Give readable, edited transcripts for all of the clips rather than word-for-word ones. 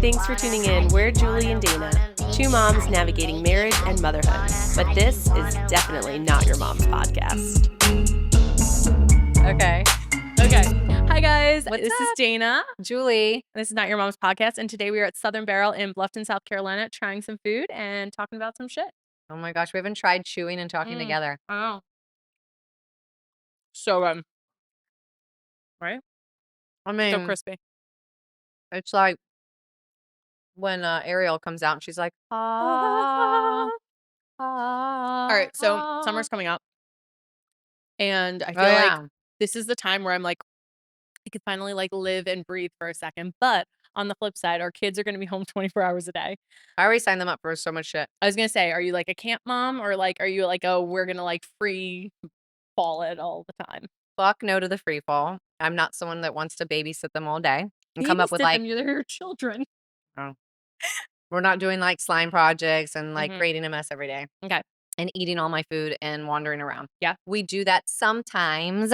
Thanks for tuning in. We're Julie and Dana, two moms navigating marriage and motherhood. But this is definitely not your mom's podcast. Okay. Hi, guys. What's This is up? Dana. Julie. This is Not Your Mom's Podcast. And today we are at Southern Barrel in Bluffton, South Carolina, trying some food and talking about some shit. Oh my gosh, we haven't tried chewing and talking together. I know. So, right? I So mean, crispy. it's like when Ariel comes out and she's like, ah, All right. So, summer's coming up. And I feel Oh, like yeah. this is the time where I'm like, I could finally like live and breathe for a second. But on the flip side, our kids are going to be home 24 hours a day. I already signed them up for so much shit. I was going to say, are you like a camp mom or like, are you like, oh, we're going to like free fall it all the time? Fuck no to the free fall. I'm not someone that wants to babysit them all day and come up with like, them, they're your children. oh, we're not doing like slime projects and like Mhm. creating a mess every day. Okay. And eating all my food and wandering around. Yeah. We do that sometimes.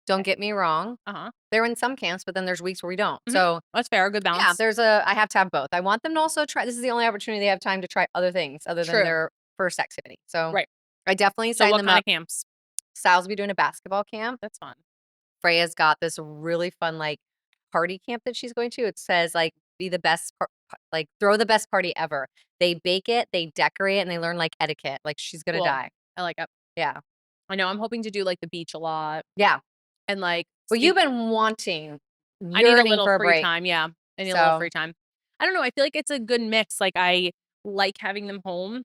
Don't get me wrong. Uh-huh. They're in some camps, but then there's weeks where we don't. Mhm. So That's fair. Good balance. yeah, I have to have both. I want them to also try. This is the only opportunity they have time to try other things other than True. their first activity. So Right. I definitely So sign what them kind up. of camps? Sal's will be doing a basketball camp. That's fun. Freya's got this really fun like party camp that she's going to. It says like be the best, like throw the best party ever. They bake it, they decorate it, and they learn like etiquette. Like she's gonna Cool. die. I like it. Yeah. I know I'm hoping to do like the beach a lot Yeah. and like. Well, you've been wanting, I need a yearning little for a free break. time. Yeah. I need a little So free time. I don't know. I feel like it's a good mix. Like I like having them home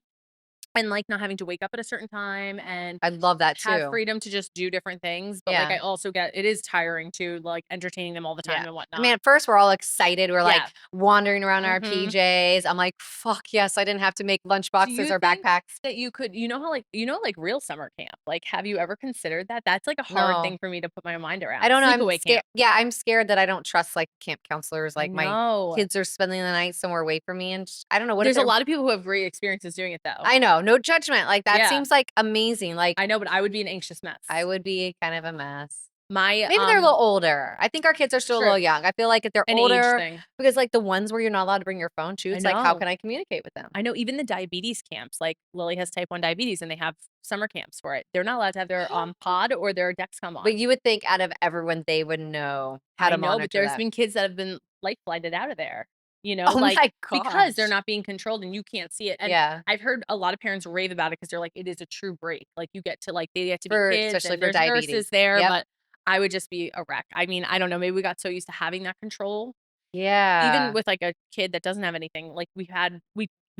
and like not having to wake up at a certain time and I love that have too. freedom to just do different things. But like Yeah. I also get it is tiring to like entertaining them all the time Yeah. and whatnot. I mean, at first we're all excited. We're like Yeah. wandering around our Mhm. PJs. I'm like, fuck yes, I didn't have to make lunch boxes you or think backpacks. that you could, you know how like like real summer camp. Like, have you ever considered that? That's like a hard No. thing for me to put my mind around. I don't know. I'm Sleepaway scared. camp. Yeah, I'm scared that I don't trust like camp counselors. I Like my know. kids are spending the night somewhere away from me, and I don't know what. There's if a they're- lot of people who have great experiences doing it though. I know, no judgment. Like that Yeah. seems like amazing. Like I know, but I would be an anxious mess. I would be kind of a mess. My Maybe they're a little older. I think our kids are still a little True. young. I feel like if they're an age older, thing. because like the ones where you're not allowed to bring your phone too, I it's like how know. can I communicate with them? I know even the diabetes camps, like Lily has type 1 diabetes and they have summer camps for it. They're not allowed to have their pod or their Dexcom on. But you would think out of everyone, they would know how to I know, monitor but there's that. been kids that have been life flighted out of there. You know, Oh like my because they're gosh. not being controlled and you can't see it. And Yeah, I've heard a lot of parents rave about it because they're like, it is a true break. Like you get to like they get to be for kids especially and for there's diabetes. nurses there, Yep. but I would just be a wreck. I mean, I don't know. Maybe we got so used to having that control. Yeah. Even with like a kid that doesn't have anything, like we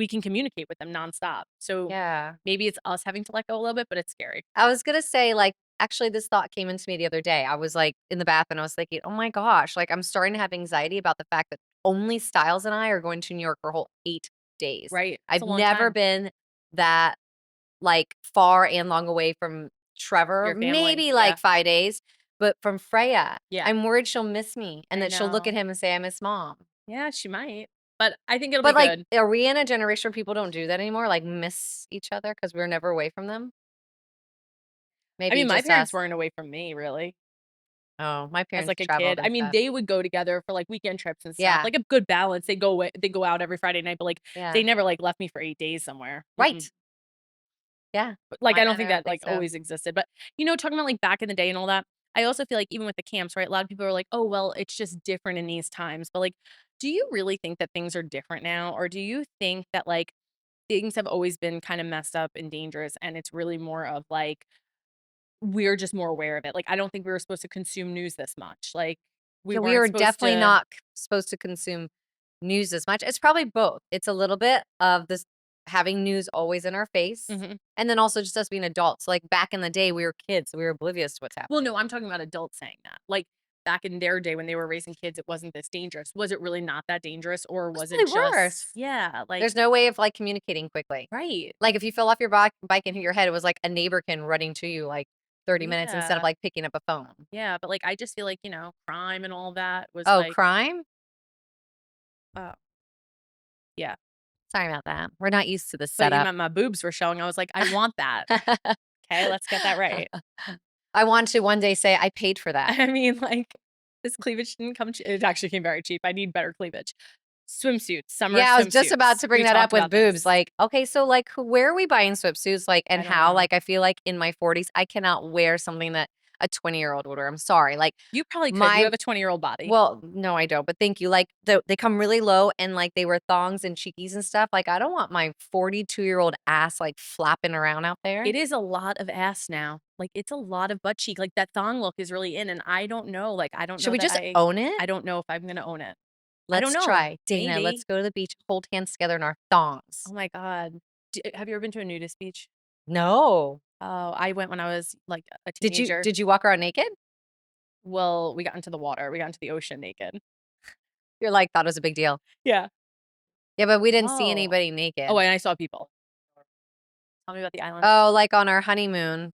can communicate with them nonstop. So Yeah. maybe it's us having to let go a little bit, but it's scary. I was gonna say, like, actually, this thought came into me the other day. I was like in the bath and I was thinking, oh my gosh, like I'm starting to have anxiety about the fact that only Styles and I are going to New York for a whole 8 days. Right. It's I've a long never time. been that like far and long away from Trevor, Your family, maybe like yeah. 5 days, but from Freya. Yeah. I'm worried she'll miss me and I that she'll look at know. him and say, I miss mom. Yeah, she might. But I think it'll But be like, good. are we in a generation where people don't do that anymore? Like miss each other because we're never away from them? I Maybe mean, my just parents us. weren't away from me really Oh, my as parents like a traveled kid. I and mean, stuff. they would go together for like weekend trips and stuff. Yeah. Like a good balance. They go away, they go out every Friday night, but like Yeah. they never like left me for 8 days somewhere. Right. Mm-mm. Yeah. But like Mine I don't either, think I don't that think like so. always existed. But talking about like back in the day and all that, I also feel like even with the camps, right? A lot of people are like, "Oh, well, it's just different in these times." But like, do you really think that things are different now, or do you think that like things have always been kind of messed up and dangerous, and it's really more of like we're just more aware of it? Like, I don't think we were supposed to consume news this much. Like, we Yeah, we weren't are supposed definitely to. not supposed to consume news as much. It's probably both. It's a little bit of this having news always in our face, Mhm. and then also just us being adults. Like back in the day, we were kids, so we were oblivious to what's happening. Well, no, I'm talking about adults saying that. Like back in their day when they were raising kids, it wasn't this dangerous. Was it really not that dangerous, or was it Probably just worse. yeah, like There's no way of like communicating quickly. right. Like if you fell off your bike and hit your head, it was like a neighborkin running to you like 30 minutes instead of Yeah. like picking up a phone. Yeah, but like I just feel like, crime and all that was Oh, like crime? oh, yeah. Sorry about that. We're not used to this But you setup. meant my boobs were showing. I was like, I want that. Okay, let's get that right. I want to one day say I paid for that. I mean, like this cleavage didn't come it actually came very cheap. I need better cleavage. Swimsuits, summer Yeah, I was just about swimsuits. to bring We that up talked with about boobs, this. like, okay, so, like, who where are we buying swimsuits, like, and I don't how? know. Like, I feel like in my 40s, I cannot wear something that a 20-year-old would wear, I'm sorry, like, You probably could. You my have a 20-year-old body. well, no, I don't, but thank you, like, they come really low and, like, they wear thongs and cheekies and stuff, like, I don't want my 42-year-old ass, like, flapping around out there. It is a lot of ass now. Like, it's a lot of butt cheek. Like, that thong look is really in, and I don't know, like, I don't Should know we that just own it? I don't know if I'm gonna own it. I don't Let's know. try. Dana, let's Maybe. go to the beach, hold hands together in our Oh thongs. my god. Have you ever been to a nudist beach? No. Oh, I went when I was, like, a Did you teenager. did you walk around naked? Well, we got into the water. We got into the ocean naked. You're like, thought it was a big deal. Yeah. Yeah, but we didn't see Oh. anybody Oh, naked. and I saw people. Tell me about the island. Oh, like, on our honeymoon.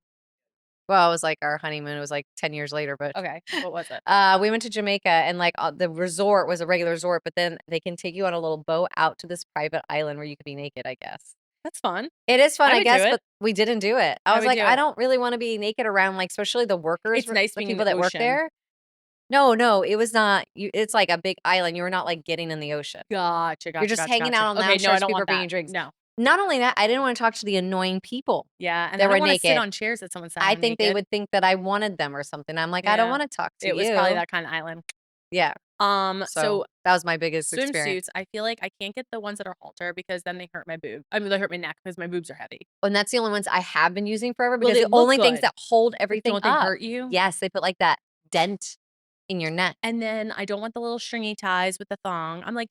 Well, it was, like, our honeymoon, it was, like, 10 years later, but, Okay. What was it? we went to Jamaica and, like, the resort was a regular resort, but then they can take you on a little boat out to this private island where you could be naked, I guess. That's fun. It is fun, I I would do guess, it. but we didn't do it. I I was would like, do "I it. don't really wanna be naked around, like, especially the workers, It's nice the being in people the that work ocean. there." No, no, it was not you it's like a big island, you were not, like, getting in the ocean. Gotcha, You're gotcha, just gotcha, hanging out gotcha. on Okay, lounge no, I chairs, don't people are want bringing that. you drinks. No. Not only that, I didn't wanna talk to the annoying people Yeah, and I that don't were wanna sit naked. on chairs that someone's sat I on think they naked. would think that I wanted them or something. I'm like, "I don't Yeah. wanna talk to It was probably you." that kinda island. Yeah, so So that was my biggest experience. swimsuits, I feel like I can't get the ones that are halter because then they hurt my boob. I mean, they hurt my neck because my boobs are heavy. And that's the only ones I have been using forever Well, because they the look only things good, that hold but everything don't they up. hurt you? Yes, they put, like, that dent in your neck. And then I don't want the little stringy ties with the thong. I'm like,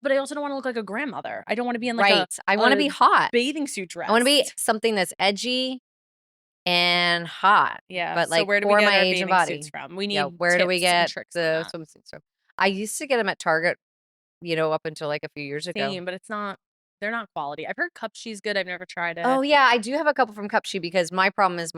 but I also don't wanna look like a grandmother. I don't wanna be in like Right, I wanna a be hot. bathing suit I wanna dress. be something that's edgy and hot, Yeah, but, so like, where do we for get my our age and bathing suits body. from? We Yeah, need where do we tips and get tricks on the that. swimsuits from? I used to get them at Target, up until, like, a few years ago. Same, but they're not quality. I've heard Cup She's good, I've never tried Oh, it. yeah, I do have a couple from Cupshe because my problem is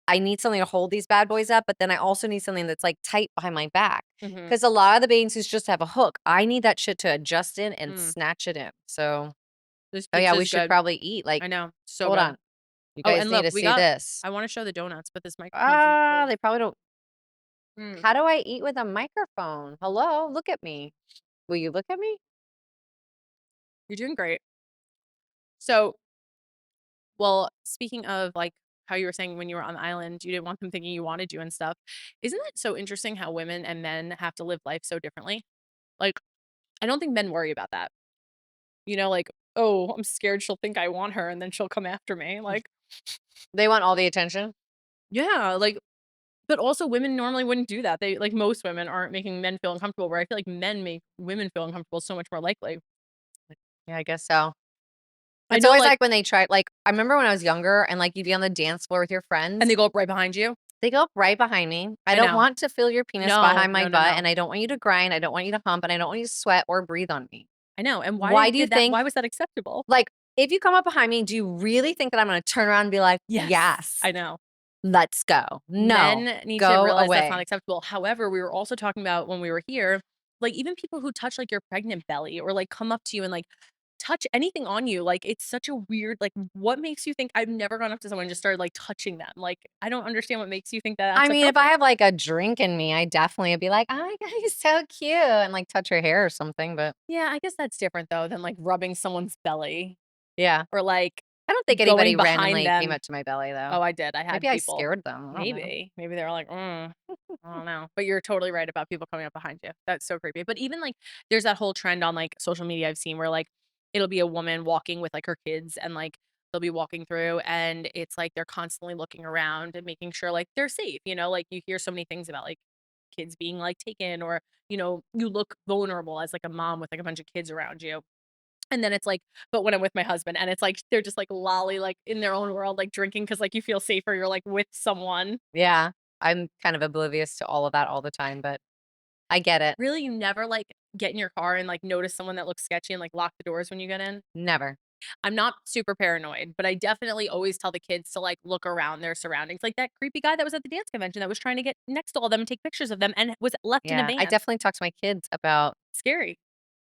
I need something to hold these bad boys up, but then I also need something that's, like, tight behind my back. Mhm. Because a lot of the bathing suits just have a hook. I need that shit to adjust in and Mm. snatch it in. So This oh, yeah, we pizza's should good. probably eat, like I know, so hold good. on. You Oh, guys and need look, to see this. I wanna show the donuts, but this microphone's in the Ah, pool. they probably don't Mm, how do I eat with a microphone? Hello, look at me. Will you look at me? you're doing great. So, well, speaking of, like, how you were saying when you were on the island, you didn't want them thinking you wanted you and stuff. Isn't it so interesting how women and men have to live life so differently? Like, I don't think men worry about that. You know, like, "Oh, I'm scared she'll think I want her, and then she'll come after me." Like, They want all the attention? yeah, like but also women normally wouldn't do that. They like, most women aren't making men feel uncomfortable, where I feel like men make women feel uncomfortable so much more likely. Yeah, I guess so. I It's know, always like like when they try like, I remember when I was younger and, like, you'd be on the dance floor with your and friends, they go up right behind you. they go up right behind me. I I don't know. want to feel your penis No, behind my no, no, butt, no. and I don't want you to grind, I don't want you to hump, and I don't want you to sweat or breathe on me. I know, and Why do you think why was that acceptable? like, if you come up behind me, do you really think that I'm gonna turn around and be like, Yes, "Yes, I know. let's go." No, Men need to go realize that's not away. acceptable. However, we were also talking about when we were here, like, even people who touch, like, your pregnant belly or, like, come up to you and, like, touch anything on you, like, it's such a weird like, what makes you think I've never gone up to someone and just started, like, touching them? Like, I don't understand what makes you think that I that's mean, if I appropriate. have, like, a drink in me, I definitely would be like, "Oh my god, he's so cute," and, like, touch her hair or something, but Yeah, I guess that's different though than, like, rubbing someone's belly yeah. or, like, I don't think going anybody behind randomly came them. up to my belly, though. Oh, I did. I had Maybe I people. scared them, I don't know. Maybe. Maybe they were like, I don't know." But you're totally right about people coming up behind you. That's so creepy. But even, like, there's that whole trend on, like, social media I've seen where, like, it'll be a woman walking with, like, her kids and, like, they'll be walking through and it's like they're constantly looking around and making sure, like, they're safe, you know? Like, you hear so many things about, like, kids being, like, taken or, you know, you look vulnerable as, like, a mom with, like, a bunch of kids around you. And then it's like but when I'm with my husband and it's like they're just, like, lolly, like, in their own world, like, drinking because like, you feel safer, you're, like, with someone. Yeah, I'm kind of oblivious to all of that all the time, but I get it. Really, you never, like, get in your car and, like, notice someone that looks sketchy and, like, lock the doors when you get in? Never. I'm not super paranoid, but I definitely always tell the kids to, like, look around their surroundings, like that creepy guy that was at the dance convention that was trying to get next to all them and take pictures of them and was left in a Yeah, I van. definitely talk to my kids about Scary.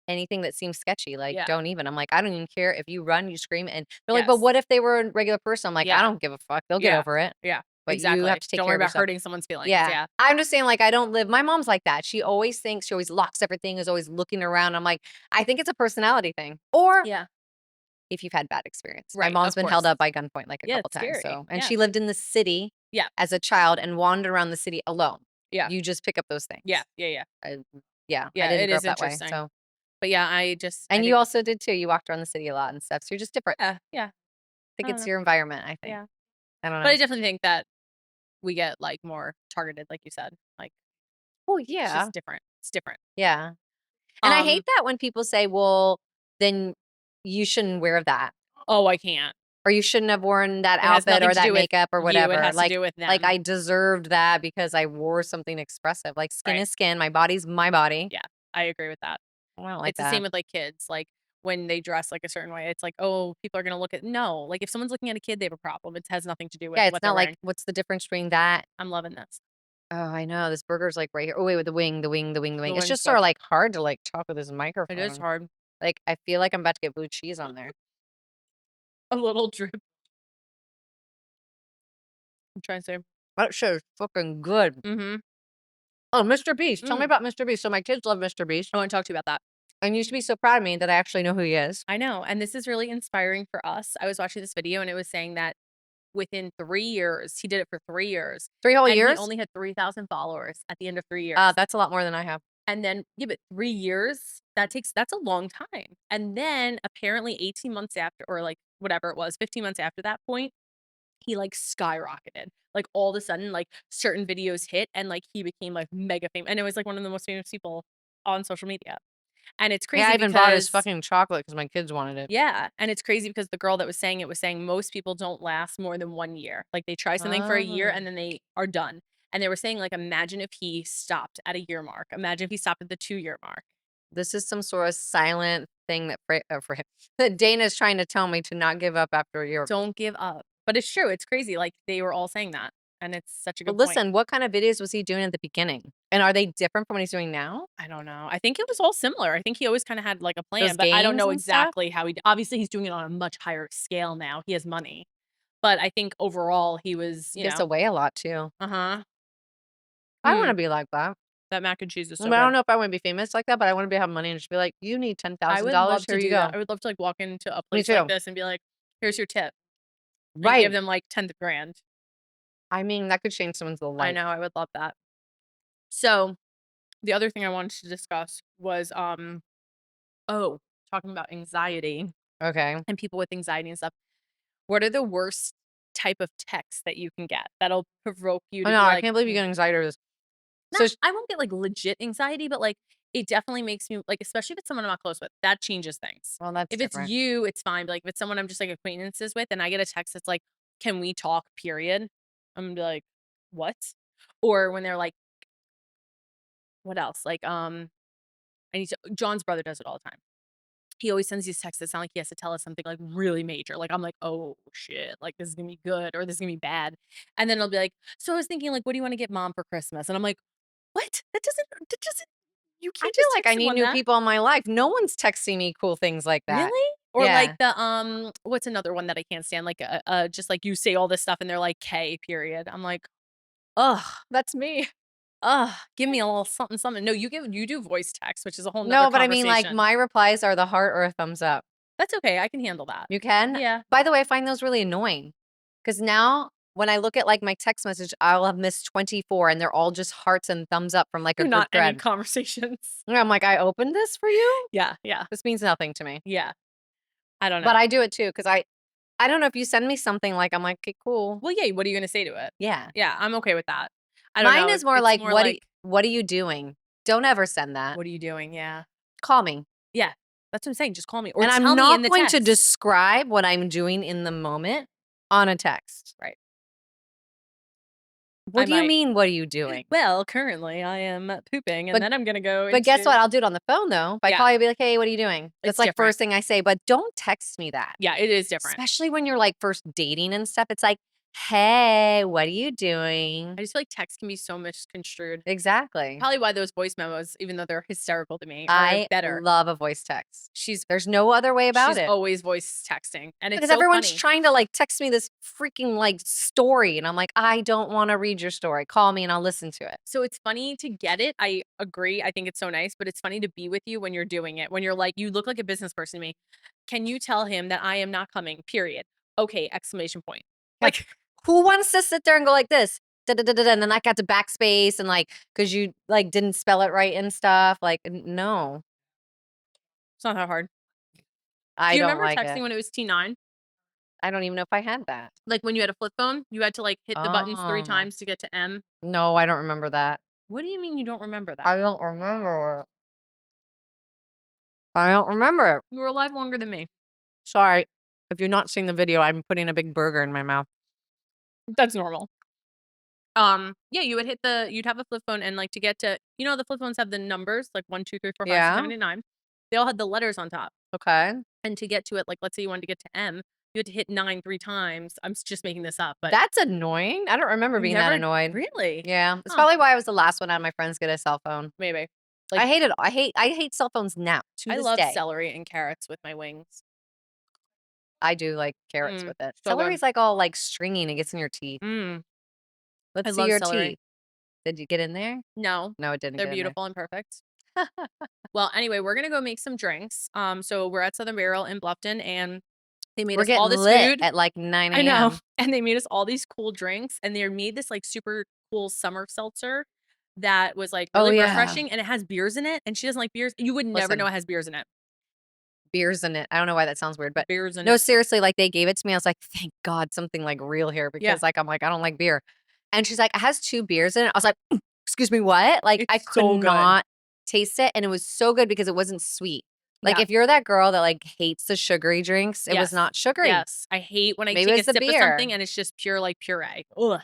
anything that seems sketchy, like, Yeah. don't even. I'm like, "I don't even care if you run, you scream," and they're like, "But Yes. what if they were a regular person?" I'm like, "I Yeah. don't give a fuck, they'll get Yeah. over it." Yeah. but you have Exactly. to take Don't care worry of about yourself. hurting someone's feelings, Yeah. yeah. I'm just saying, like, I don't live my mom's like that. She always thinks, she always locks everything, is always looking around. I'm like, I think it's a personality thing. Or Yeah. if you've had bad experience. My Right, mom's of been held course. up by gunpoint, like, a Yeah, couple it's times, scary. so and Yeah. she lived in the city Yeah. as a child and wandered around the city alone. Yeah. You just pick up those Yeah. things. Yeah, yeah. I yeah, I Yeah, didn't it grow is up that way, interesting. so But yeah, I and you think also did too, you walked around the city a lot and stuff, so you're just different. yeah, yeah. I I think don't it's know. your environment, I think. Yeah. I don't But know. I definitely think that we get, like, more targeted, like you said. Like, Oh, it's yeah. just different. It's different. Yeah. And I Um, hate that when people say, "Well, then you shouldn't wear that," oh, I can't. or "You shouldn't have worn that It has outfit nothing or to that do with makeup," or you, it whatever. has to Like do with like them. I deserved that because I wore something expressive. Like, skin Right. is skin, my body's my body. Yeah, I agree with that. I don't like It's the same that. with, like, kids, like, when they dress, like, a certain way, it's like, "Oh, people are gonna look at" no, like, if someone's looking at a kid, they have a problem. It has nothing to do with Yeah, it's what they're not like, wearing. what's the difference between that. I'm loving this. Oh, I know, this burger's, like, right here. Oh, wait, with the wing, the wing, the wing, the wing. The It's wing's just good. sorta, like, hard to, like, talk with this It is microphone. hard. Like, I feel like I'm about to get blue cheese on there. A little drip. I'm trying to say. That shit is fucking good. Mhm. Oh, Mr. Beast. Tell me Mm. about Mr. Beast. So my kids love Mr. Beast, I wanna talk to you about that. and you used to be so proud of me that I actually know who he is. I know, and this is really inspiring for us. I was watching this video, and it was saying that within 3 years he did it for 3 years, 3 whole and he years? only had 3,000 followers at the end of 3 years. That's a lot more than I have. And then yeah, but 3 years, that's a long time. And then apparently 18 months after or, like, whatever it was, 15 months after that point, he, like, skyrocketed. Like, all of a sudden, like, certain videos hit, and, like, he became, like, mega famous, and it was, like, one of the most famous people on social media. And it's Yeah, I crazy even bought his because fucking chocolate because my kids wanted it. yeah, and it's crazy because the girl that was saying it was saying most people don't last more than 1 year. Like, they try something for a year Oh. and then they are done. And they were saying, like, imagine if he stopped at a year mark. Imagine if he stopped at the 2-year mark. This is some sort of silent thing that for him that Dana's trying to tell me to not give up after a year. Don't give up. But it's true, it's crazy, like, they were all saying that, and it's such a But good point. listen, what kind of videos was he doing at the beginning? And are they different from what he's doing now? I don't know. I think it was all similar. I think he always kinda had, like, a plan, Those but I don't games know and stuff? exactly how he d obviously, he's doing it on a much higher scale now. He has money. But I think overall, he was, He gives away a lot too. uh-huh. I wanna Hmm. be like that. That mac and cheese is I so mean, I don't good. know if I wanna be famous like that, but I wanna be have money and just be like, "You need I would $10,000, love here to you do that. go." I would love to, like, walk into a Me place like too. this and be like, "Here's your tip," and give Right. them, like, 10 grand. I mean, that could change someone's I life. know, I would love that. So, the other thing I wanted to discuss was, oh, talking about anxiety Okay. and people with anxiety and stuff. What are the worst type of texts that you can get that'll provoke you I to know, be I like, can't believe you "Mm." get anxiety over this. So Not sh I won't get, like, legit anxiety, but, like, it definitely makes me like, especially if it's someone I'm not close with, that changes things. well, that's If it's different. you, it's fine, but, like, if it's someone I'm just, like, acquaintances with and I get a text that's like, "Can we talk, period?" I'm gonna be like, "What?" Or when they're like what else? Like, I need to John's brother does it all the time. He always sends these texts that sound like he has to tell us something, like, really major. Like, I'm like, "Oh, shit. Like, this is gonna be good or this is gonna be bad." And then he'll be like, "So I was thinking, like, what do you wanna get mom for Christmas?" And I'm like, "What? That doesn't you I can't feel just like text I need someone new that." people in my life. No one's texting me cool things like that. Really? Or like Yeah. the, what's another one that I can't stand? Like, just like you say all this stuff and they're like, "K, period." I'm like, "Ugh, That's me. ugh, give me a little something, something." No, you do voice text, which is a whole 'nother No, but I mean, like, conversation. my replies are the heart or a thumbs up. That's okay, I can handle that. You can? Yeah. By the way, I find those really annoying because now when I look at, like, my text message, I'll have missed 24 and they're all just hearts and thumbs up from, like, a They're group not any thread. conversations. And I'm like, "I opened this for you? Yeah, yeah, This means nothing to me." yeah. I don't But know. I do it too because I don't know if you send me something, like, I'm like, "Okay, cool." Well, yeah, what are you gonna say to it? Yeah. Yeah, I'm okay with that. I don't Mine know, is more it's like, more like, what are you doing?" Don't ever send that. "What are you doing?" Yeah. Call me. Yeah, that's what I'm saying, just call me or And I'm tell me in not the going to text. describe what I'm doing in the moment on a text. Right. I What do you might. mean, "What are you doing?" Well, currently, I am pooping, and But then I'm gonna go but guess into what? I'll do it on the phone, though. If I yeah, call you, I'll be like, "Hey, what are you doing?" That's, it's like, different. first thing I say, but don't text me that. Yeah, it is different. Especially when you're, like, first dating and stuff. It's like, Hey, what are you doing? I just feel like text can be so misconstrued. Exactly. Probably why those voice memos, even though they're hysterical to me, are I better. love a voice text. She's There's no other way about she's it. always voice texting, and it's Because so everyone's funny. trying to, like, text me this freaking, like, story, and I'm like, "I don't wanna read your story. Call me and I'll listen to it." So it's funny to get it. I agree. I think it's so nice, but it's funny to be with you when you're doing it. When you're like, "You look like a business person to me. Can you tell him that I am not coming, period." "Okay!" Exclamation point. Yeah. Like, Who wants to sit there and go like this? Da, da, da, da, da, and then I got to backspace and, like, because you, like, didn't spell it right and stuff, like, n no. it's not that hard. Do I you don't remember like texting it. when it was T9? I don't even know if I had that. Like, when you had a flip phone, you had to, like, hit the buttons 3 Oh. times to get to M? No, I don't remember that. What do you mean you don't remember that? I don't remember it. I don't remember it. You were alive longer than me. Sorry. If you're not seeing the video, I'm putting a big burger in my mouth. That's normal. Yeah, you'd have a flip phone and, like, to get to the flip phones have the numbers, like, 1, 2, 3, 4, 5, 6, Yeah? 7, 8, 9. They all had the letters on top, Okay. and to get to it, like, let's say you wanted to get to M, you had to hit 9 3 times. Just making this up, but That's annoying. I don't remember you being that never annoyed. really? Yeah. It's Huh, probably why I was the last one out of my friends get a cell phone. maybe. Like, I hate it. I hate cell phones now, to I this love day. celery and carrots with my wings. I do like carrots with it. So good. Celery's like all like stringy and it gets in your teeth. Mm, I Let's see love your celery. teeth. Did you get in there? No, No, it didn't they're get in there. beautiful and perfect. Well, anyway, we're gonna go make some drinks. So we're at Southern Barrel in Bluffton, and they made We're us all getting this lit food. at like 9 I know. AM. And they made us all these cool drinks, and they made this, like, super cool summer seltzer that was, like, Oh really yeah. refreshing, and it has beers in it, and she doesn't like beers. You would never know Listen, it has beers in it. beers in it. I don't know why that sounds weird, but Beers in no, it. seriously, like they gave it to me. I was like, thank God something like real here Yeah, because like I'm like, I don't like beer. And she's like, it has 2 beers in it. I was like, excuse me, what? Like I it's could so good. not taste it. And it was so good because it wasn't sweet. Like Yeah. if you're that girl that like hates the sugary drinks, it was Yes. not sugary. Yes. I hate when I Maybe it take a was the sip of something beer. and it's just pure, like, puree. Ugh,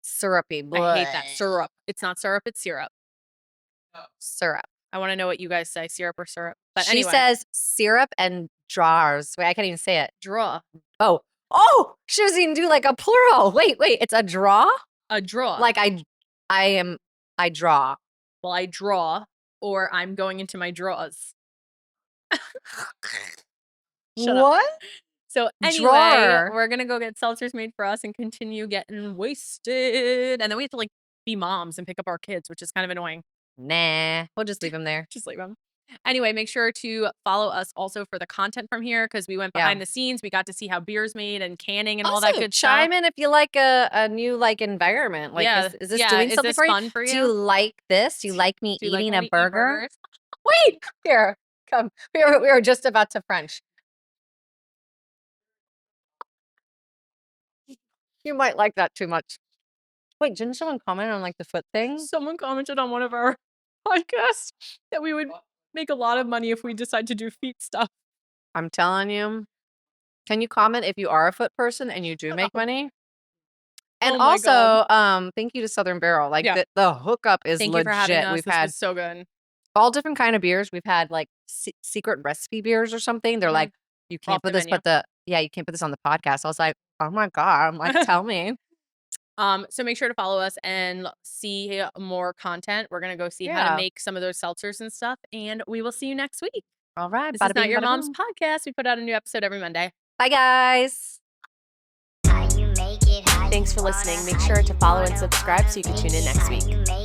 Syrupy. I hate Bleh. that. Syrup. It's not syrup, it's syrup. Syrup. I wanna know what you guys say, syrup or syrup. But She anyway, says syrup and jars. Wait, I can't even say it. draw. Oh. Oh, she doesn't even do like a plural. Wait, it's a draw? A draw. Like I am I draw. Well, I draw, or I'm going into my drawers. Shut up. What? So anyway, Drawer. we're gonna go get seltzers made for us and continue getting wasted, and then we have to, like, be moms and pick up our kids, which is kind of annoying. Nah, we'll just leave him there. Just leave them. Anyway, make sure to follow us also for the content from here because we went Yeah. behind the scenes. We got to see how beer's made and canning and all that Also, good stuff. chime in if you like a new like environment. Like, Yeah, is this yeah. doing Is something this for you? fun for Do you you? like this? Do you like me Do you like eating when a we eat burger? burgers? Wait, here, come. We were just about to French. You might like that too much. Wait, didn't someone comment on like the foot thing? Someone commented on one of our podcasts that we would make a lot of money if we decide to do feet stuff. I'm telling you. Can you comment if you are a foot person and you do make money? And Oh my god. also, thank you to Southern Barrel. Like Yeah. the hookup is Thank you for having legit. us. We've This had was so good. all different kind of beers. We've had like secret recipe beers or something. They're Mm, like, you off can't put the this, menu. but you can't put this on the podcast. I was like, oh my God. I'm like, tell me. So make sure to follow us and see more content. We're gonna go see how to Yeah. make some of those seltzers and stuff, and we will see you next week. All right. This is Bada Not bing, Your bada Mom's boom. podcast. We put out a new episode every Monday. Bye, guys. Thanks for listening. Make sure to follow and subscribe so you can tune in next week.